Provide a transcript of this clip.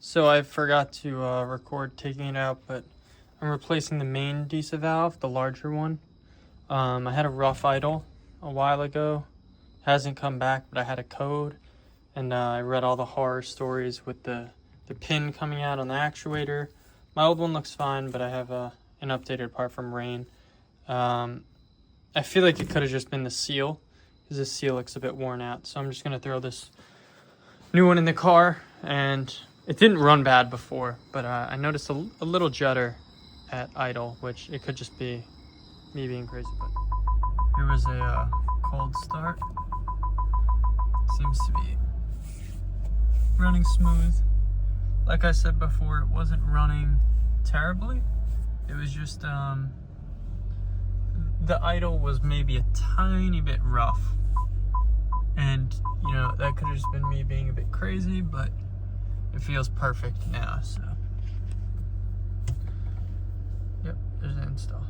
So I forgot to record taking it out, but I'm replacing the main Disa valve, the larger one. I had a rough idle a while ago. Hasn't come back, but I had a code, and I read all the horror stories with the pin coming out on the actuator. My old one looks fine, but I have an updated part from Rain. I feel like it could have just been the seal, because the seal looks a bit worn out. So I'm just going to throw this new one in the car, and it didn't run bad before, but I noticed a little judder at idle, which it could just be me being crazy. But here was a cold start. Seems to be running smooth. Like I said before, it wasn't running terribly. It was just the idle was maybe a tiny bit rough, and you know, that could have just been me being a bit crazy, but it feels perfect now. So yep, there's the install.